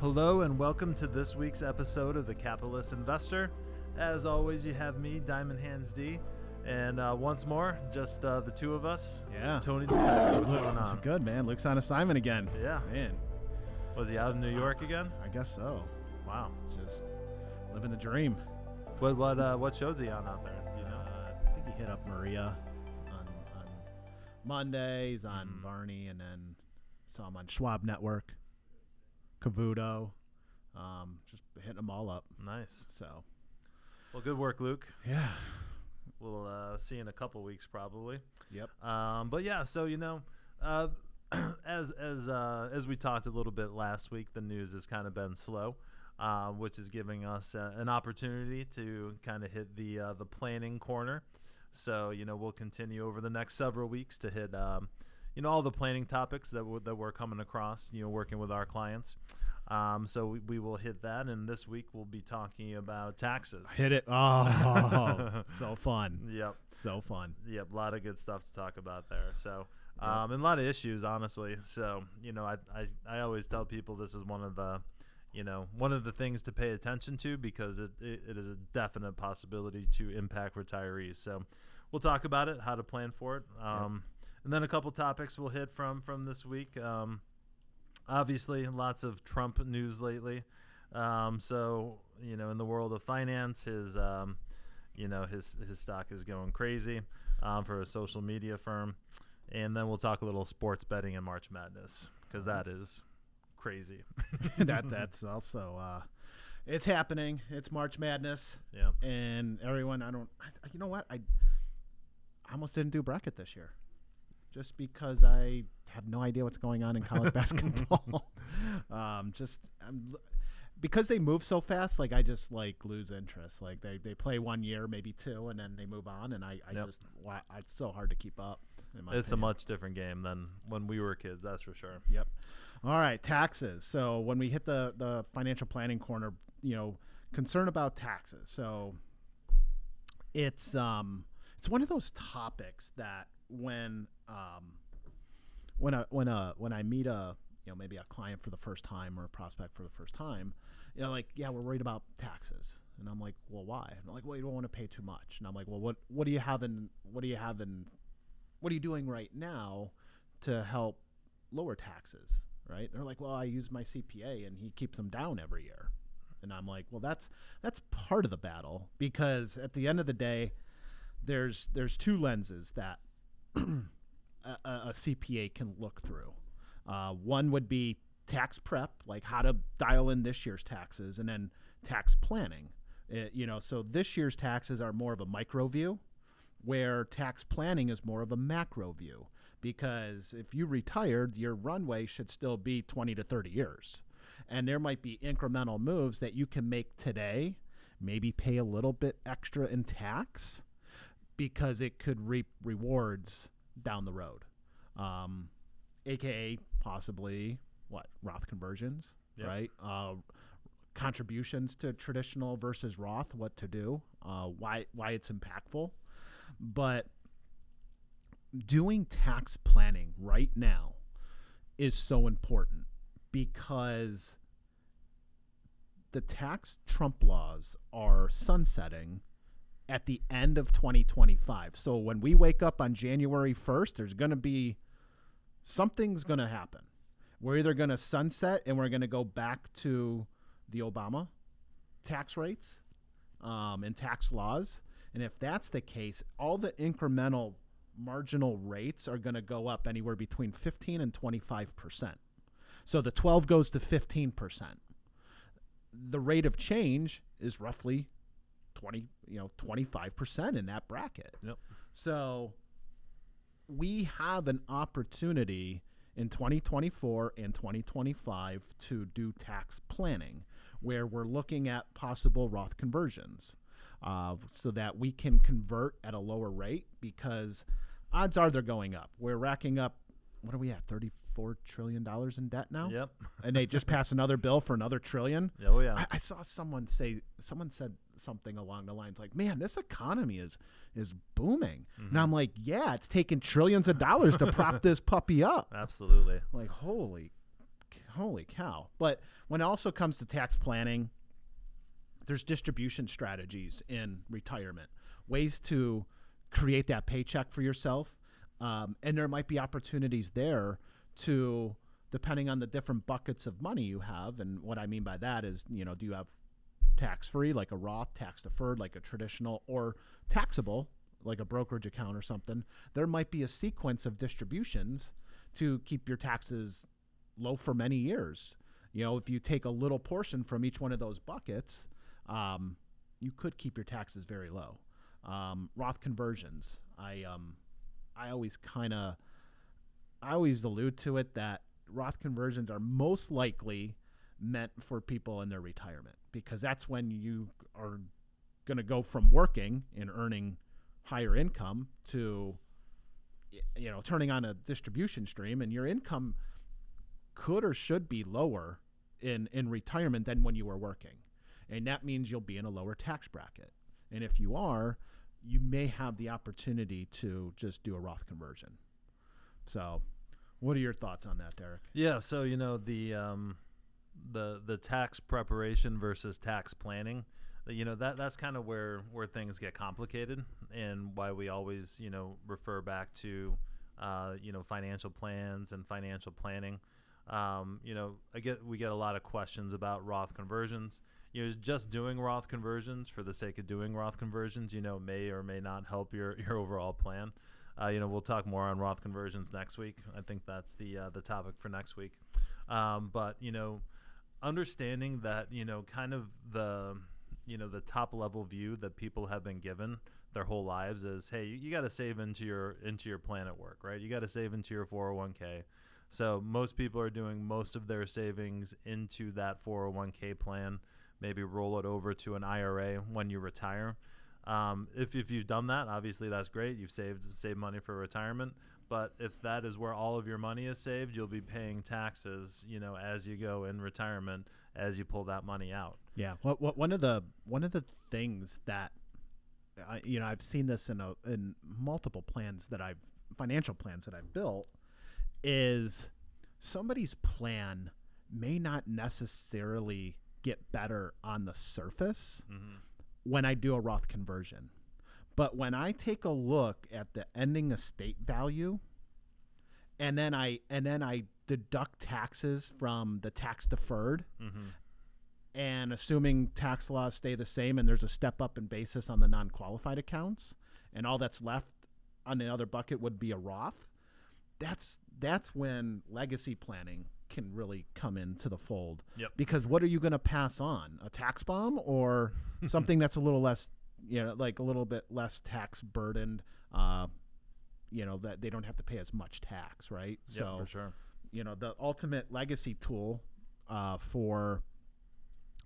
Hello and welcome to this week's episode of The Capitalist Investor. As always, you have me, Diamond Hands D, and once more, just the two of us. Yeah. Tony the Tiger, what's going on? Good, man. Luke's on assignment again. Yeah. Man. Was he out in New York again? I guess so. Wow. Just living the dream. What show's he on out there? Do you know? I think he hit up Maria on Mondays, on Barney, and then saw him on Schwab Network, Cavuto. Just hitting them all up. Nice. So. Well, good work, Luke. Yeah. We'll see you in a couple weeks probably. Yep. But yeah, so as we talked a little bit last week, the news has kind of been slow, which is giving us an opportunity to kind of hit the planning corner. So we'll continue over the next several weeks to hit all the planning topics that we're coming across, working with our clients. So we will hit that, and this week we'll be talking about taxes. Hit it. Oh, so fun. Yep. So fun. Yep, a lot of good stuff to talk about there. So, and a lot of issues, honestly. So, I always tell people this is one of the things to pay attention to because it is a definite possibility to impact retirees. So, we'll talk about it, how to plan for it, and then a couple topics we'll hit from this week. Obviously, lots of Trump news lately. So, in the world of finance, his stock is going crazy for a social media firm. And then we'll talk a little sports betting and March Madness because that is crazy. That's also it's happening. It's March Madness. Yeah. And everyone, you know what? I almost didn't do bracket this year. Just because I have no idea what's going on in college basketball. Because they move so fast, I just lose interest. They play 1 year, maybe two, and then they move on, and it's so hard to keep up. It's a much different game than when we were kids, that's for sure. Yep. All right, taxes. So when we hit the financial planning corner, concern about taxes. So it's one of those topics that when I meet maybe a client for the first time or a prospect for the first time, we're worried about taxes, and I'm like, well, why? And I'm like, well, you don't want to pay too much, and I'm like, well, what do you doing right now to help lower taxes, right? And they're like, well, I use my CPA and he keeps them down every year, and I'm like, well, that's part of the battle, because at the end of the day, there's two lenses that a CPA can look through. One would be tax prep, like how to dial in this year's taxes, and then tax planning. So this year's taxes are more of a micro view, where tax planning is more of a macro view. Because if you retired, your runway should still be 20 to 30 years. And there might be incremental moves that you can make today, maybe pay a little bit extra in tax, because it could reap rewards down the road, aka possibly Roth conversions, right? Contributions to traditional versus Roth, what to do, why it's impactful. But doing tax planning right now is so important, because the tax Trump laws are sunsetting at the end of 2025. So when we wake up on January 1st, something's going to happen. We're either going to sunset and we're going to go back to the Obama tax rates and tax laws. And if that's the case, all the incremental marginal rates are going to go up anywhere between 15 and 25%. So the 12 goes to 15%. The rate of change is roughly 25% in that bracket. Yep. So we have an opportunity in 2024 and 2025 to do tax planning, where we're looking at possible Roth conversions, so that we can convert at a lower rate, because odds are they're going up. We're racking up, what are we at, $34 trillion in debt now? Yep. And they just passed another bill for another trillion. Oh, yeah. I saw someone said something along the lines like, man, this economy is booming. Mm-hmm. And I'm like, yeah, it's taking trillions of dollars to prop this puppy up. Absolutely. Like, holy holy cow. But when it also comes to tax planning, there's distribution strategies in retirement, ways to create that paycheck for yourself. And there might be opportunities there to, depending on the different buckets of money you have. And what I mean by that is, do you have tax-free, like a Roth, tax-deferred, like a traditional, or taxable, like a brokerage account or something? There might be a sequence of distributions to keep your taxes low for many years. If you take a little portion from each one of those buckets, you could keep your taxes very low. Roth conversions. I always allude to it that Roth conversions are most likely meant for people in their retirement, because that's when you are going to go from working and earning higher income to, turning on a distribution stream, and your income could or should be lower in retirement than when you were working. And that means you'll be in a lower tax bracket. And if you are, you may have the opportunity to just do a Roth conversion. So what are your thoughts on that, Derek? Yeah, so the tax preparation versus tax planning, that's kind of where things get complicated, and why we always refer back to financial plans and financial planning. We get a lot of questions about Roth conversions. Just doing Roth conversions for the sake of doing Roth conversions, may or may not help your overall plan. We'll talk more on Roth conversions next week. I think that's the topic for next week. But understanding that kind of the top level view that people have been given their whole lives is, hey, you got to save into your plan at work, right? You got to save into your 401k. So most people are doing most of their savings into that 401k plan. Maybe roll it over to an IRA when you retire. If you've done that, obviously that's great. You've saved money for retirement. But if that is where all of your money is saved, you'll be paying taxes, as you go in retirement, as you pull that money out. Yeah. One of the things that I've seen this in multiple financial plans that I've built, is somebody's plan may not necessarily get better on the surface when I do a Roth conversion. But when I take a look at the ending estate value, and then I deduct taxes from the tax deferred, and assuming tax laws stay the same and there's a step up in basis on the non-qualified accounts, and all that's left on the other bucket would be a Roth, that's when legacy planning can really come into the fold. Yep. Because what are you going to pass on? A tax bomb or something that's a little less, like a little bit less tax burdened, that they don't have to pay as much tax, right? Yep, So, for sure. The ultimate legacy tool for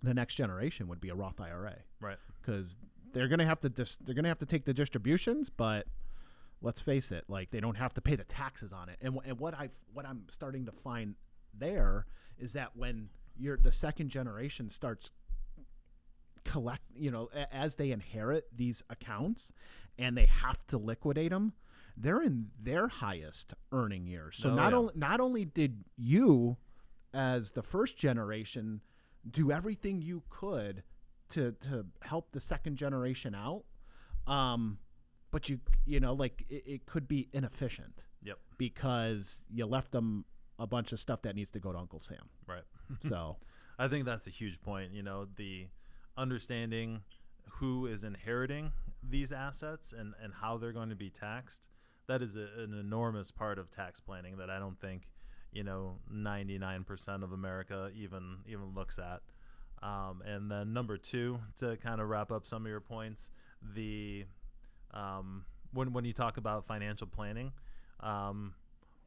the next generation would be a Roth IRA. Right. Because they're going to have to take the distributions, but let's face it, like, they don't have to pay the taxes on it. And what I'm starting to find there is that when the second generation starts as they inherit these accounts and they have to liquidate them, they're in their highest earning years. So not only did you, as the first generation, do everything you could to help the second generation out, but it could be inefficient. Yep. Because you left them a bunch of stuff that needs to go to Uncle Sam. Right. So I think that's a huge point. The understanding who is inheriting these assets and how they're going to be taxed, that is an enormous part of tax planning that I don't think 99% of America even looks at. And then number two, to kind of wrap up some of your points, when you talk about financial planning,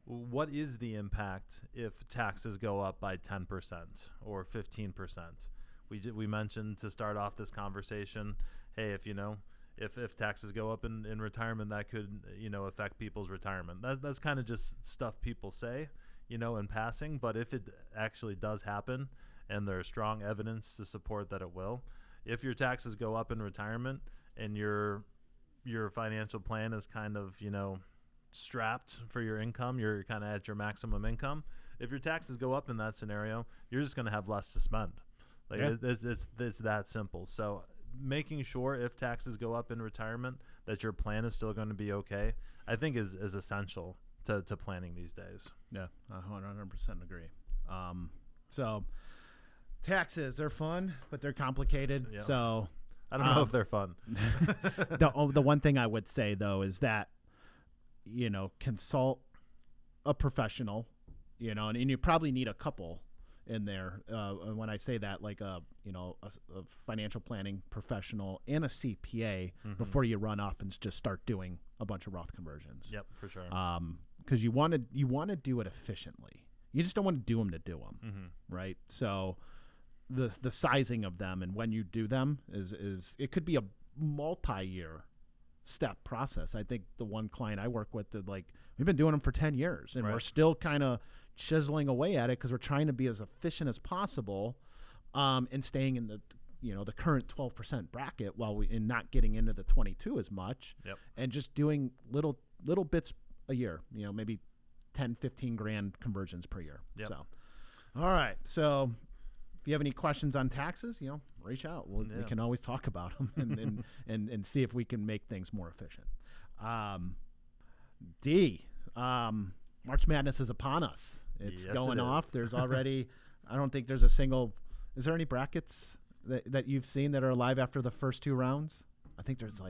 what is the impact if taxes go up by 10% or 15%? We mentioned to start off this conversation, hey, if taxes go up in retirement, that could affect people's retirement. That's kind of just stuff people say, in passing. But if it actually does happen, and there's strong evidence to support that it will, if your taxes go up in retirement and your financial plan is kind of strapped for your income, you're kind of at your maximum income, if your taxes go up in that scenario, you're just going to have less to spend. Like it's that simple. So making sure if taxes go up in retirement that your plan is still going to be okay, I think is essential to planning these days. Yeah, I 100% agree. So taxes, they're fun, but they're complicated. Yeah. So I don't know if they're fun. The one thing I would say, though, is that, consult a professional, and you probably need a couple in there. When I say that, like a financial planning professional and a CPA before you run off and just start doing a bunch of Roth conversions. Yep, for sure. Because you want to do it efficiently. You just don't want to do them to do them, right? So the sizing of them and when you do them is it could be a multi-year step process. I think the one client I work with, we've been doing them for 10 years and we're still kind of chiseling away at it because we're trying to be as efficient as possible, and staying in the the current 12% bracket while in not getting into the 22 as much. Yep. And just doing little bits a year, maybe 10, 15 grand conversions per year. Yep. So, all right. So if you have any questions on taxes, reach out. We can always talk about them and see if we can make things more efficient. March Madness is upon us. It's going off. There's already, I don't think there's a single, is there any brackets that you've seen that are alive after the first two rounds? I think there's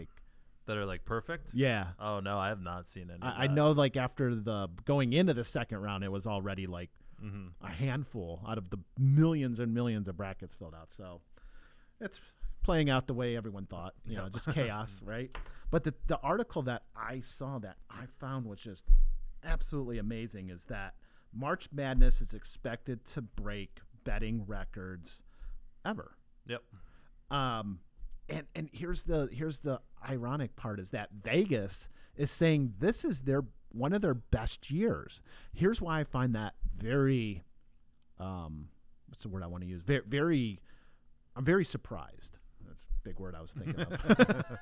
that are perfect. Yeah. Oh no, I have not seen any. I know after the going into the second round, it was already a handful out of the millions and millions of brackets filled out. So it's playing out the way everyone thought, just chaos, right? But the article that I saw that I found was just absolutely amazing is that March Madness is expected to break betting records ever. Yep. And here's the ironic part is that Vegas is saying this is one of their best years. Here's why I find that very what's the word I want to use? I'm very surprised. That's a big word I was thinking of.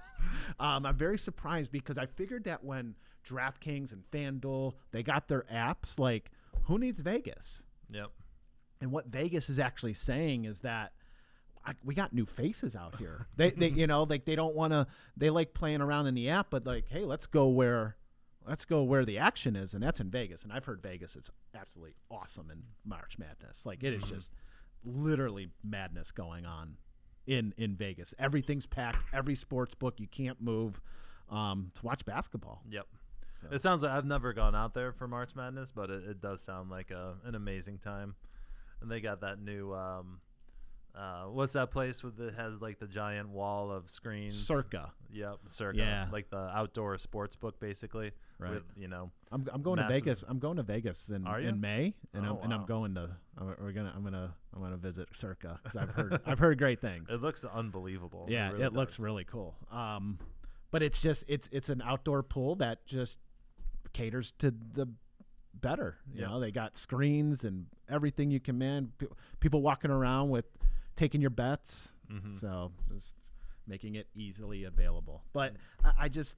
I'm very surprised because I figured that when DraftKings and FanDuel, they got their apps, who needs Vegas? Yep. And what Vegas is actually saying is that we got new faces out here. They they don't want to. They like playing around in the app, but hey, let's go where the action is, and that's in Vegas. And I've heard Vegas is absolutely awesome in March Madness. It is just literally madness going on in Vegas. Everything's packed. Every sports book you can't move to watch basketball. Yep. So. It sounds like I've never gone out there for March Madness, but it does sound like an amazing time. And they got that new what's that place that has the giant wall of screens? Circa. Yep, Circa. Yeah. The outdoor sports book, basically. Right. With I'm going to Vegas. I'm going to Vegas in May, and I'm going to I'm gonna visit Circa because I've heard great things. It looks unbelievable. Yeah, it really looks really cool. But it's an outdoor pool that just caters to the better. You know, they got screens and everything you can man. People walking around with taking your bets. So just making it easily available. But I just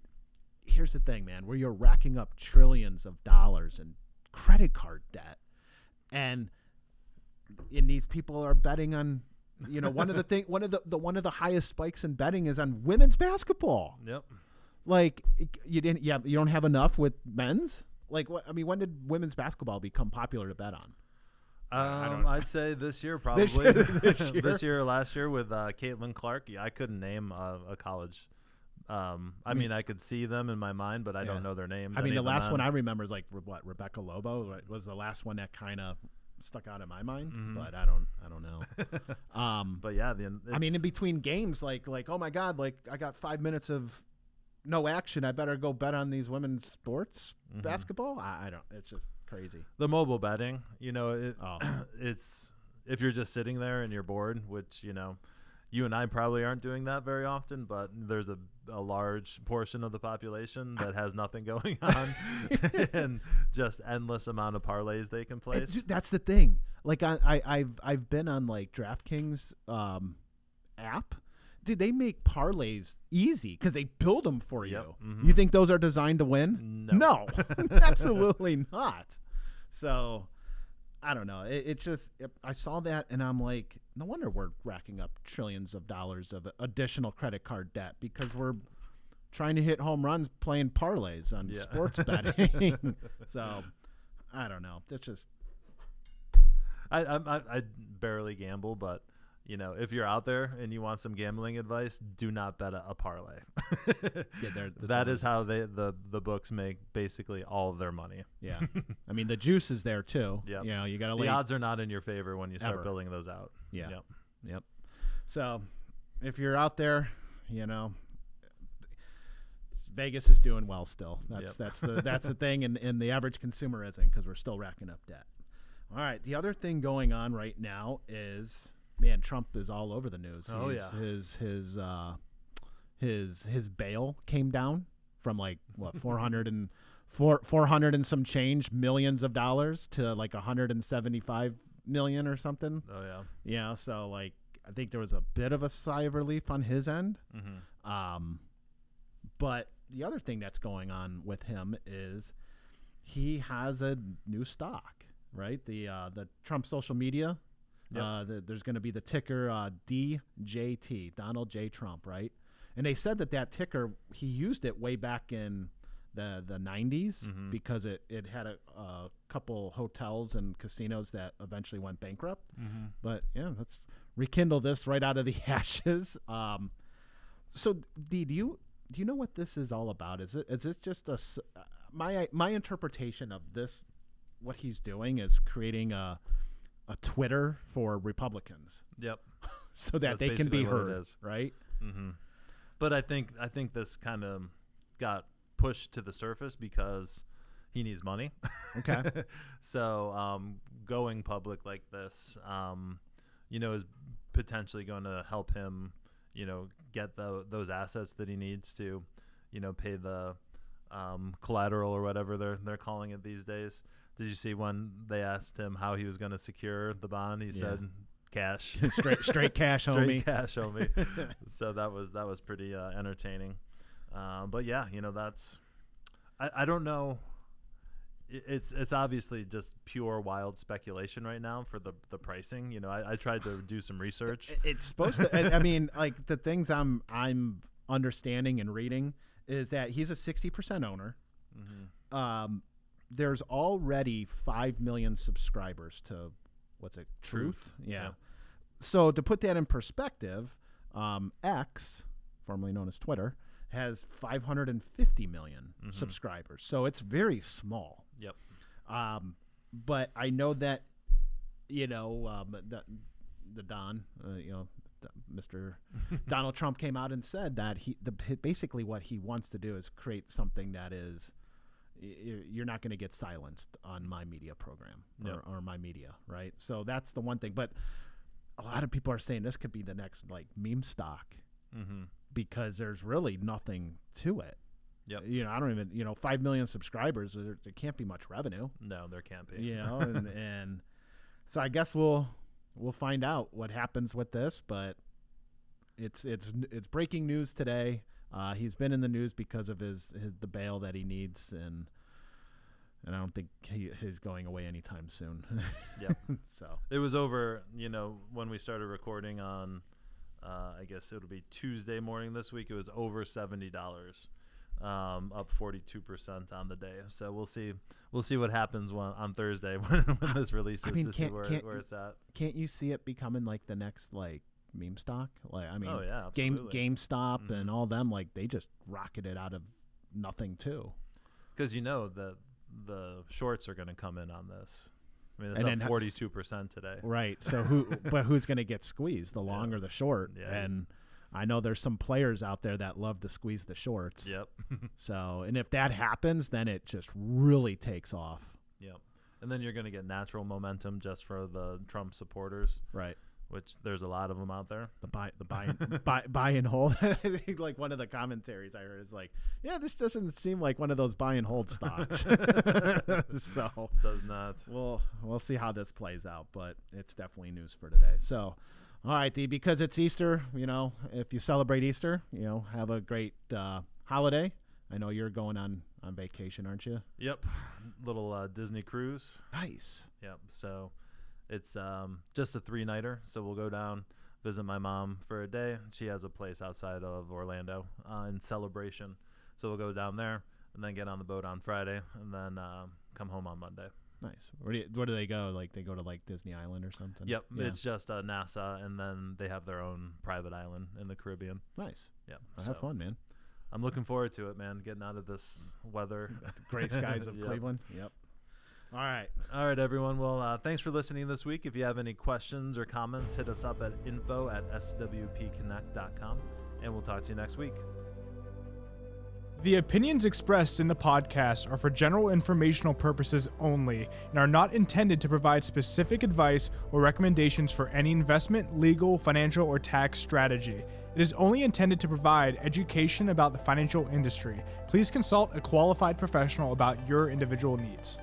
here's the thing, man, where you're racking up trillions of dollars in credit card debt, and these people are betting on. One of the highest spikes in betting is on women's basketball. Yep. You don't have enough with men's. When did women's basketball become popular to bet on? I'd say this year probably. This year or last year with Caitlin Clark. Yeah, I couldn't name a college. I could see them in my mind, but I don't know their names. The last one I remember is Rebecca Lobo was the last one that kind of stuck out in my mind, but I don't know. But yeah, in between games, oh my God, I got 5 minutes of no action. I better go bet on these women's sports basketball. I don't. It's just crazy. The mobile betting, it's if you're just sitting there and you're bored, which you and I probably aren't doing that very often, but there's a large portion of the population that has nothing going on and just endless amount of parlays they can place. Dude, that's the thing. I've been on DraftKings app. Dude, they make parlays easy because they build them for you. You think those are designed to win? No, absolutely not. So I don't know. It's just I saw that and I'm like, no wonder we're racking up trillions of dollars of additional credit card debt because we're trying to hit home runs playing parlays on sports betting. So I don't know. It's just I barely gamble, but if you're out there and you want some gambling advice, do not bet a parlay. That is how the books make basically all of their money. Yeah. I mean, the juice is there too. Yep. You got to the odds are not in your favor when you start ever. building those out. Yeah. Yep. So if you're out there, Vegas is doing well still. That's the thing, and the average consumer isn't because we're still racking up debt. All right. The other thing going on right now is, man, Trump is all over the news. Oh, yeah. His bail came down from like what 400 and some change millions of dollars to like 175 million or something. Oh yeah. Yeah. So like I think there was a bit of a sigh of relief on his end. Mm-hmm. But the other thing that's going on with him is he has a new stock. Right, the Trump social media. Yep. There's going to be the ticker DJT, Donald J. Trump, right? And they said that ticker, he used it way back in the 90s mm-hmm. because it had a couple hotels and casinos that eventually went bankrupt. Mm-hmm. But yeah, let's rekindle this right out of the ashes. So, Dee, do you know what this is all about? Is this just my interpretation of this? What he's doing is creating a Twitter for Republicans. Yep. So that they can be heard, right? Mm-hmm. But I think this kind of got pushed to the surface because he needs money. Okay. So going public like this, is potentially going to help him, get those assets that he needs to, pay the collateral or whatever they're calling it these days. Did you see when they asked him how he was going to secure the bond? He said cash, straight cash, homie. Straight cash, homie. So that was pretty entertaining. But yeah, that's I don't know. It's obviously just pure wild speculation right now for the pricing. I tried to do some research. It's supposed to. I mean, like the things I'm understanding and reading is that he's a 60% owner. Mm-hmm. There's already 5 million subscribers to what's it? Truth. Yeah. So to put that in perspective, X, formerly known as Twitter, has 550 million mm-hmm. subscribers. So it's very small. Yep. But I know that, the Don, Mr. Donald Trump came out and said that basically what he wants to do is create something that is, you're not going to get silenced on my media program or my media, right? So that's the one thing. But a lot of people are saying this could be the next like meme stock mm-hmm. because there's really nothing to it. Yep. I don't even, 5 million subscribers, there can't be much revenue. No, there can't be. And so I guess we'll find out what happens with this, but it's breaking news today. He's been in the news because of the bail that he needs, and I don't think he's going away anytime soon. Yeah. So it was over, when we started recording on, I guess it'll be Tuesday morning this week. It was over $70, up 42% on the day. So we'll see what happens on Thursday when this releases to see where it's at. Can't you see it becoming like the next like meme stock? Like, I mean, oh yeah, absolutely. GameStop mm-hmm. and all them, like they just rocketed out of nothing too. Because that the shorts are going to come in on this. I mean, it's and up 42% today. Right. So who's going to get squeezed, the long or the short? Yeah. And I know there's some players out there that love to squeeze the shorts. Yep. So, and if that happens, then it just really takes off. Yep. And then you're going to get natural momentum just for the Trump supporters. Right. Which there's a lot of them out there. Buy and hold. I think like one of the commentaries I heard is like, yeah, this doesn't seem like one of those buy and hold stocks. So does not. We'll see how this plays out, but it's definitely news for today. So, all right, D, because it's Easter, if you celebrate Easter, have a great holiday. I know you're going on vacation, aren't you? Yep, little Disney cruise. Nice. Yep. So it's just a 3-nighter. So we'll go down, visit my mom for a day. She has a place outside of Orlando in Celebration. So we'll go down there and then get on the boat on Friday and then come home on Monday. Nice. Where do they go? Like they go to like Disney Island or something? Yep. Yeah. It's just NASA, and then they have their own private island in the Caribbean. Nice. Yep. Well, have fun, man. I'm looking forward to it, man. Getting out of this weather. Gray skies of Yep. Cleveland. Yep. All right, everyone. Well, thanks for listening this week. If you have any questions or comments, hit us up at info@swpconnect.com, and we'll talk to you next week. The opinions expressed in the podcast are for general informational purposes only and are not intended to provide specific advice or recommendations for any investment, legal, financial, or tax strategy. It is only intended to provide education about the financial industry. Please consult a qualified professional about your individual needs.